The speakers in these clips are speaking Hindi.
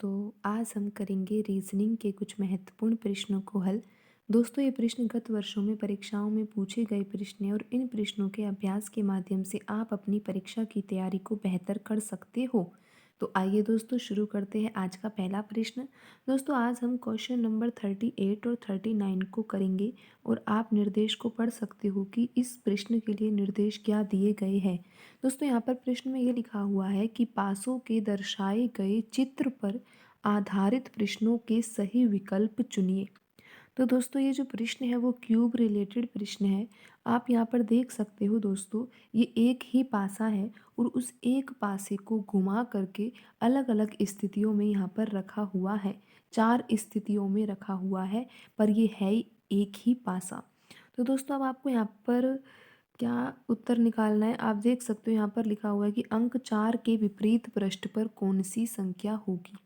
दोस्तों, आज हम करेंगे रीजनिंग के कुछ महत्वपूर्ण प्रश्नों को हल। दोस्तों, ये प्रश्न गत वर्षों में परीक्षाओं में पूछे गए प्रश्न हैं और इन प्रश्नों के अभ्यास के माध्यम से आप अपनी परीक्षा की तैयारी को बेहतर कर सकते हो। तो आइए दोस्तों शुरू करते हैं आज का पहला प्रश्न। दोस्तों, आज हम क्वेश्चन नंबर 38 और 39 को करेंगे और आप निर्देश को पढ़ सकते हो कि इस प्रश्न के लिए निर्देश क्या दिए गए हैं। दोस्तों, यहाँ पर प्रश्न में ये लिखा हुआ है कि पासों के दर्शाए गए चित्र पर आधारित प्रश्नों के सही विकल्प चुनिए। तो दोस्तों, ये जो प्रश्न है वो क्यूब रिलेटेड प्रश्न है। आप यहाँ पर देख सकते हो दोस्तों, ये एक ही पासा है और उस एक पासे को घुमा करके अलग अलग स्थितियों में यहाँ पर रखा हुआ है। 4 स्थितियों में रखा हुआ है, पर ये है एक ही पासा। तो दोस्तों, अब आपको यहाँ पर क्या उत्तर निकालना है। आप देख सकते हो यहाँ पर लिखा हुआ है कि अंक 4 के विपरीत पृष्ठ पर कौन सी संख्या होगी।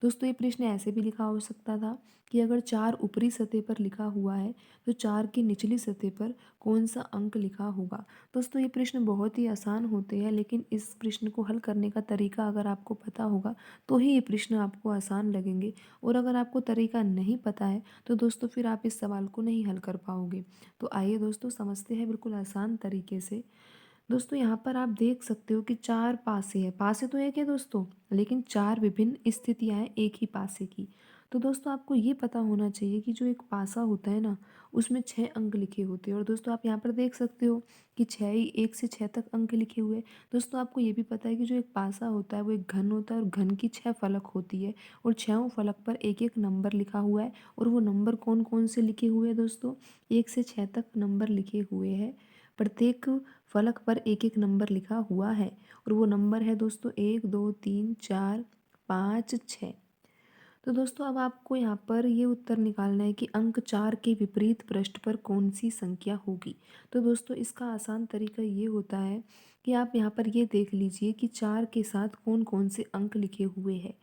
दोस्तों, ये प्रश्न ऐसे भी लिखा हो सकता था कि अगर 4 ऊपरी सतह पर लिखा हुआ है तो 4 की निचली सतह पर कौन सा अंक लिखा होगा। दोस्तों, ये प्रश्न बहुत ही आसान होते हैं, लेकिन इस प्रश्न को हल करने का तरीका अगर आपको पता होगा तो ही ये प्रश्न आपको आसान लगेंगे। और अगर आपको तरीका नहीं पता है तो दोस्तों फिर आप इस सवाल को नहीं हल कर पाओगे। तो आइए दोस्तों समझते हैं बिल्कुल आसान तरीके से। दोस्तों, यहाँ पर आप देख सकते हो कि 4 पासे हैं। पासे तो एक है दोस्तों, लेकिन 4 विभिन्न स्थितियाँ हैं एक ही पासे की। तो दोस्तों, आपको ये पता होना चाहिए कि जो एक पासा होता है ना, उसमें 6 अंक लिखे होते हैं। और दोस्तों, आप यहाँ पर देख सकते हो कि 6 ही 1 से 6 तक अंक लिखे हुए हैं। दोस्तों, आपको ये भी पता है कि जो एक पासा होता है वो एक घन होता है और घन की 6 फलक होती है और 6 फलक पर एक एक नंबर लिखा हुआ है। और वो नंबर कौन कौन से लिखे हुए हैं दोस्तों, 1 से 6 तक नंबर लिखे हुए हैं। प्रत्येक फलक पर एक एक नंबर लिखा हुआ है और वो नंबर है दोस्तों 1 2 3 4 5 6। तो दोस्तों, अब आपको यहाँ पर ये उत्तर निकालना है कि अंक 4 के विपरीत पृष्ठ पर कौन सी संख्या होगी। तो दोस्तों, इसका आसान तरीका ये होता है कि आप यहाँ पर ये देख लीजिए कि 4 के साथ कौन कौन से अंक लिखे हुए हैं।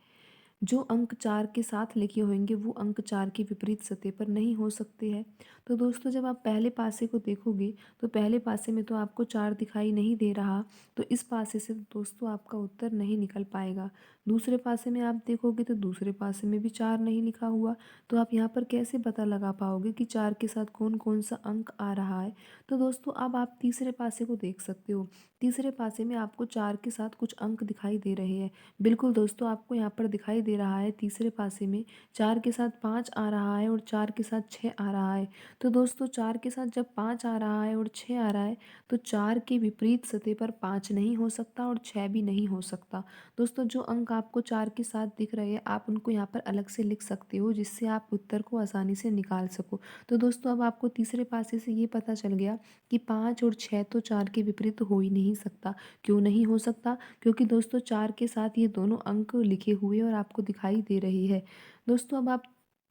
जो अंक 4 के साथ लिखे होंगे वो अंक 4 के विपरीत सतह पर नहीं हो सकते हैं। तो दोस्तों, जब आप पहले पासे को देखोगे तो पहले पासे में तो आपको 4 दिखाई नहीं दे रहा, तो इस पासे से दोस्तों आपका उत्तर नहीं निकल पाएगा। दूसरे पासे में आप देखोगे तो दूसरे पासे में भी 4 नहीं लिखा हुआ, तो आप यहाँ पर कैसे पता लगा पाओगे कि 4 के साथ कौन कौन सा अंक आ रहा है। तो दोस्तों, अब आप तीसरे पासे को देख सकते हो। तीसरे पासे में आपको 4 के साथ कुछ अंक दिखाई दे रहे हैं। बिल्कुल दोस्तों, आपको यहाँ पर दिखाई दे रहा है तीसरे पासे में 4 के साथ 5 आ रहा है और 4 के साथ 6 आ रहा है। तो दोस्तों, 4 के साथ जब 5 आ रहा है और 6 आ रहा है तो 4 के विपरीत सतह पर 5 नहीं हो सकता और 6 भी नहीं हो सकता। दोस्तों, जो अंक आपको 4 के साथ दिख रहे हैं आप उनको यहाँ पर अलग से लिख सकते हो, जिससे आप उत्तर को आसानी से निकाल सको। तो दोस्तों, अब आपको तीसरे पासे से ये पता चल गया कि 5 और 6 तो 4 के विपरीत हो ही नहीं सकता। क्यों नहीं हो सकता? क्योंकि दोस्तों 4 के साथ ये दोनों अंक लिखे हुए और आपको दिखाई दे रही है। दोस्तों, अब आप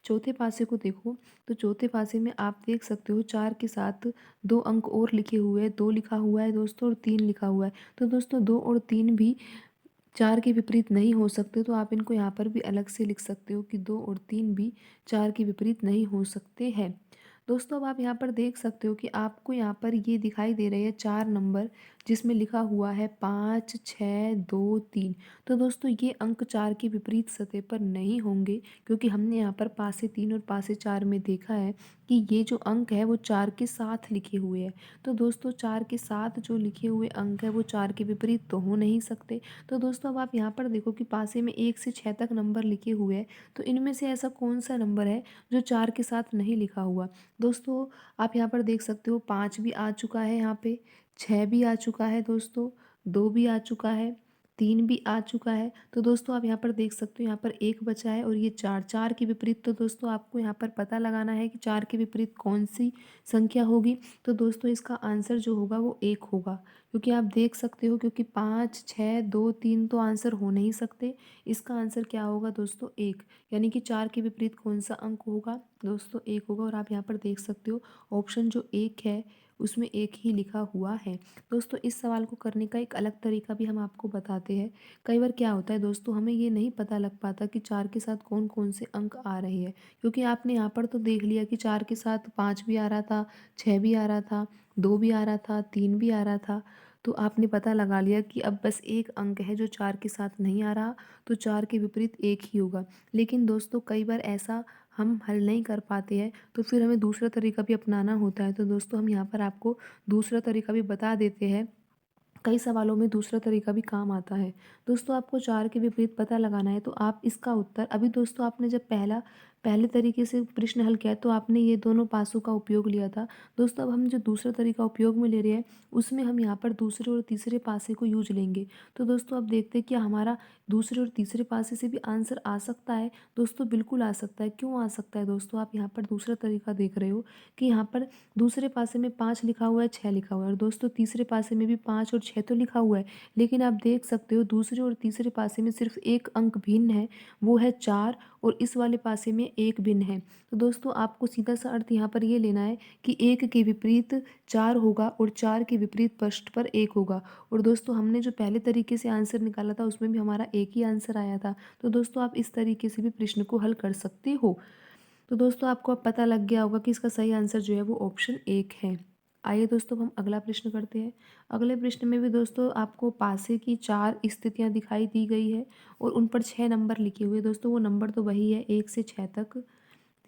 चौथे पासे को देखो, तो चौथे पासे में आप देख सकते हो 4 के साथ 2 अंक और लिखे हुए हैं। 2 लिखा हुआ है दोस्तों और 3 लिखा हुआ है। तो दोस्तों, 2 और 3 भी 4 के विपरीत नहीं हो सकते, तो आप इनको यहाँ पर भी अलग से लिख सकते हो कि 2 और 3 भी 4 के विपरीत नहीं हो सकते हैं। दोस्तों, अब आप यहाँ पर देख सकते हो कि आपको यहाँ पर ये दिखाई दे रहे हैं 4 नंबर, जिसमें लिखा हुआ है 5 6 2 3। तो दोस्तों, ये अंक 4 के विपरीत सतह पर नहीं होंगे, क्योंकि हमने यहाँ पर पासे 3 और पासे 4 में देखा है कि ये जो अंक है वो 4 के साथ लिखे हुए हैं। तो दोस्तों, 4 के साथ जो लिखे हुए अंक है वो 4 के विपरीत तो हो नहीं सकते। तो दोस्तों, अब आप यहाँ पर देखो कि पासे में 1 से 6 तक नंबर लिखे हुए हैं, तो इनमें से ऐसा कौन सा नंबर है जो 4 के साथ नहीं लिखा हुआ। दोस्तों, आप यहाँ पर देख सकते हो 5 भी आ चुका है, यहाँ पे 6 भी आ चुका है दोस्तों, 2 भी आ चुका है, 3 भी आ चुका है। तो दोस्तों, आप यहाँ पर देख सकते हो यहाँ पर 1 बचा है और ये 4। 4 के विपरीत तो दोस्तों आपको यहाँ पर पता लगाना है कि 4 के विपरीत कौन सी संख्या होगी। तो दोस्तों, इसका आंसर जो होगा वो 1 होगा, क्योंकि आप देख सकते हो, क्योंकि 5 6 2 3 तो आंसर हो नहीं सकते। इसका आंसर क्या होगा दोस्तों, 1। यानी कि 4 के विपरीत कौन सा अंक होगा दोस्तों, 1 होगा। और आप यहाँ पर देख सकते हो ऑप्शन जो 1 है उसमें 1 ही लिखा हुआ है। दोस्तों, इस सवाल को करने का एक अलग तरीका भी हम आपको बताते हैं। कई बार क्या होता है दोस्तों, हमें ये नहीं पता लग पाता कि 4 के साथ कौन कौन से अंक आ रहे हैं, क्योंकि आपने यहाँ पर तो देख लिया कि 4 के साथ 5 भी आ रहा था, 6 भी आ रहा था, 2 भी आ रहा था, 3 भी आ रहा था। तो आपने पता लगा लिया कि अब बस एक अंक है जो 4 के साथ नहीं आ रहा, तो 4 के विपरीत 1 ही होगा। लेकिन दोस्तों कई बार ऐसा हम हल नहीं कर पाते हैं, तो फिर हमें दूसरा तरीका भी अपनाना होता है। तो दोस्तों हम यहाँ पर आपको दूसरा तरीका भी बता देते हैं। कई सवालों में दूसरा तरीका भी काम आता है। दोस्तों आपको 4 के विपरीत पता लगाना है, तो आप इसका उत्तर अभी दोस्तों आपने जब पहले तरीके से प्रश्न हल किया तो आपने ये दोनों पासों का उपयोग लिया था। दोस्तों अब हम जो दूसरा तरीका उपयोग में ले रहे हैं, उसमें हम यहाँ पर दूसरे और तीसरे पासे को यूज़ लेंगे। तो दोस्तों अब देखते हैं कि हमारा दूसरे और तीसरे पासे से भी आंसर आ सकता है। दोस्तों बिल्कुल आ सकता है। क्यों आ सकता है दोस्तों? आप यहाँ पर दूसरा तरीका देख रहे हो कि यहाँ पर दूसरे पासे में 5 लिखा हुआ है, 6 लिखा हुआ है, और दोस्तों तीसरे पासे में भी 5 और 6 तो लिखा हुआ है। लेकिन आप देख सकते हो दूसरे और तीसरे पासे में सिर्फ एक अंक भिन्न है, वो है 4, और इस वाले पासे में 1 भिन्न है। तो दोस्तों आपको सीधा सा अर्थ यहाँ पर ये लेना है कि 1 के विपरीत 4 होगा और 4 के विपरीत पृष्ठ पर 1 होगा। और दोस्तों हमने जो पहले तरीके से आंसर निकाला था उसमें भी हमारा एक ही आंसर आया था। तो दोस्तों आप इस तरीके से भी प्रश्न को हल कर सकते हो। तो दोस्तों आपको अब पता लग गया होगा कि इसका सही आंसर जो है वो ऑप्शन 1 है। आइए दोस्तों हम अगला प्रश्न करते हैं। अगले प्रश्न में भी दोस्तों आपको पासे की 4 स्थितियाँ दिखाई दी गई है और उन पर 6 नंबर लिखे हुए हैं। दोस्तों वो नंबर तो वही है 1 से 6 तक,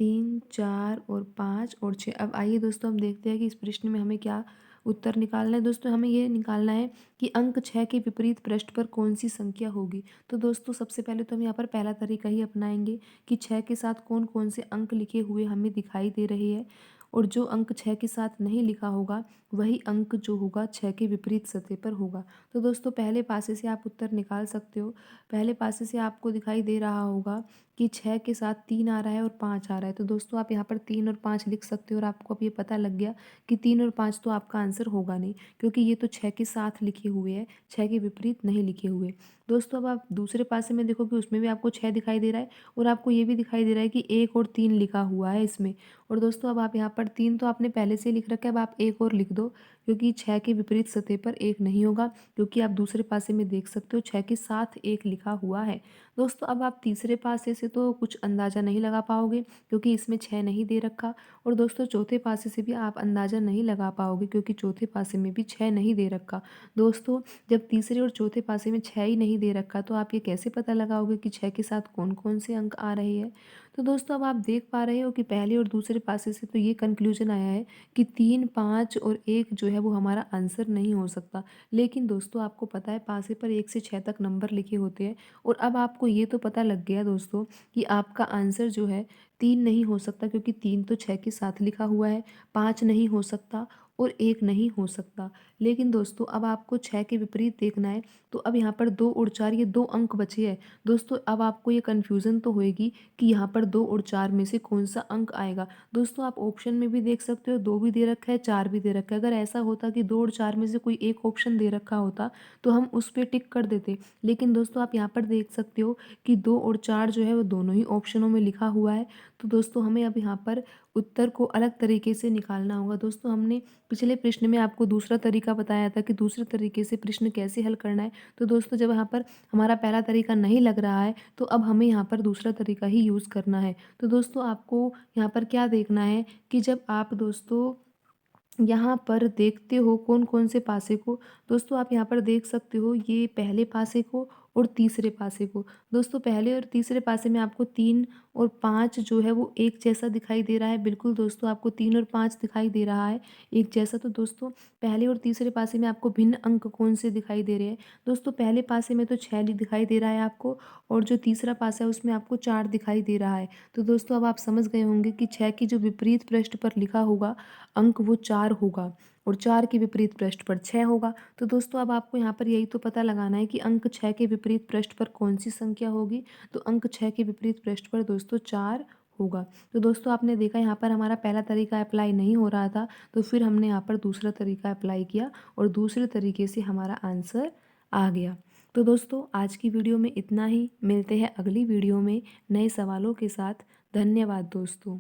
3, 4 और 5 और 6। अब आइए दोस्तों हम देखते हैं कि इस प्रश्न में हमें क्या उत्तर निकालना है। दोस्तों हमें ये निकालना है कि अंक 6 के विपरीत पृष्ठ पर कौन-सी संख्या होगी। तो दोस्तों सबसे पहले तो हम यहाँ पर पहला तरीका ही अपनाएँगे कि 6 के साथ कौन-कौन से अंक लिखे हुए हमें दिखाई दे रहे हैं, और जो अंक 6 के साथ नहीं लिखा होगा, वही अंक जो होगा 6 के विपरीत सतह पर होगा। तो दोस्तों पहले पासे से आप उत्तर निकाल सकते हो। पहले पासे से आपको दिखाई दे रहा होगा कि 6 के साथ 3 आ रहा है और 5 आ रहा है। तो दोस्तों आप यहाँ पर 3 और 5 लिख सकते हो, और आपको अब ये पता लग गया कि 3 और 5 तो आपका आंसर होगा नहीं, क्योंकि ये तो 6 के साथ लिखे हुए हैं, 6 के विपरीत नहीं लिखे हुए। दोस्तों अब आप दूसरे पासे में देखो कि उसमें भी आपको 6 दिखाई दे रहा है, और आपको ये भी दिखाई दे रहा है कि 1 और 3 लिखा हुआ है इसमें। और दोस्तों अब आप यहाँ पर 3 तो आपने पहले से ही लिख रखा है, अब आप 1 और लिख दो, क्योंकि 6 के विपरीत सतह पर 1 नहीं होगा, क्योंकि आप दूसरे पासे में देख सकते हो 6 के साथ 1 लिखा हुआ है। दोस्तों अब आप तीसरे पासे से तो कुछ अंदाज़ा नहीं लगा पाओगे, क्योंकि इसमें 6 नहीं दे रखा, और दोस्तों चौथे पासे से भी आप अंदाज़ा नहीं लगा पाओगे, क्योंकि चौथे पासे में भी 6 नहीं दे रखा। दोस्तों जब तीसरे और चौथे पासे में 6 ही नहीं दे रखा, तो आप ये कैसे पता लगाओगे कि 6 के साथ कौन-कौन से अंक आ रहे हैं? तो दोस्तों अब आप देख पा रहे हो कि पहले और दूसरे पासे से तो ये कन्क्लूज़न आया है कि 3, 5 और 1 जो है वो हमारा आंसर नहीं हो सकता। लेकिन दोस्तों आपको पता है पासे पर 1 से 6 तक नंबर लिखे होते हैं, और अब आपको ये तो पता लग गया दोस्तों कि आपका आंसर जो है 3 नहीं हो सकता, क्योंकि 3 तो 6 के साथ लिखा हुआ है, 5 नहीं हो सकता और 1 नहीं हो सकता। लेकिन दोस्तों अब आपको 6 के विपरीत देखना है, तो अब यहाँ पर 2 और 4 ये 2 अंक बचे हैं। दोस्तों अब आपको ये कन्फ्यूज़न तो होएगी कि यहाँ पर 2 और 4 में से कौन-सा अंक आएगा। दोस्तों आप ऑप्शन में भी देख सकते हो, 2 भी दे रखा है, 4 भी दे रखा है। अगर ऐसा होता कि 2 और 4 में से कोई एक ऑप्शन दे रखा होता, तो हम उस पे टिक कर देते। लेकिन दोस्तों आप यहाँ पर देख सकते हो कि 2 और 4 जो है वो दोनों ही ऑप्शनों में लिखा हुआ है। तो दोस्तों हमें अब यहाँ पर उत्तर को अलग तरीके से निकालना होगा। दोस्तों हमने पिछले प्रश्न में आपको दूसरा तरीका बताया था कि दूसरे तरीके से प्रश्न कैसे हल करना है। तो दोस्तों जब यहाँ पर हमारा पहला तरीका नहीं लग रहा है, तो अब हमें यहाँ पर दूसरा तरीका ही यूज़ करना है। तो दोस्तों आपको यहाँ पर क्या देखना है कि जब आप दोस्तों यहाँ पर देखते हो कौन-कौन से पासे को, दोस्तों आप यहाँ पर देख सकते हो ये पहले पासे को और तीसरे पासे को। दोस्तों पहले और तीसरे पासे में आपको 3 और 5 जो है वो एक जैसा दिखाई दे रहा है। बिल्कुल दोस्तों आपको 3 और 5 दिखाई दे रहा है एक जैसा। तो दोस्तों पहले और तीसरे पासे में आपको भिन्न अंक कौन से दिखाई दे रहे हैं? दोस्तों पहले पासे में तो 6 दिखाई दे रहा है आपको, और जो तीसरा पासा है उसमें आपको 4 दिखाई दे रहा है। तो दोस्तों अब आप समझ गए होंगे कि 6 की जो विपरीत पृष्ठ पर लिखा होगा अंक वो 4 होगा, और 4 के विपरीत पृष्ठ पर 6 होगा। तो दोस्तों अब आपको यहाँ पर यही तो पता लगाना है कि अंक 6 के विपरीत पृष्ठ पर कौन-सी संख्या होगी। तो अंक 6 के विपरीत पृष्ठ पर दोस्तों 4 होगा। तो दोस्तों आपने देखा यहाँ पर हमारा पहला तरीका अप्लाई नहीं हो रहा था, तो फिर हमने यहाँ पर दूसरा तरीका अप्लाई किया, और दूसरे तरीके से हमारा आंसर आ गया। तो दोस्तों आज की वीडियो में इतना ही। मिलते हैं अगली वीडियो में नए सवालों के साथ। धन्यवाद दोस्तों।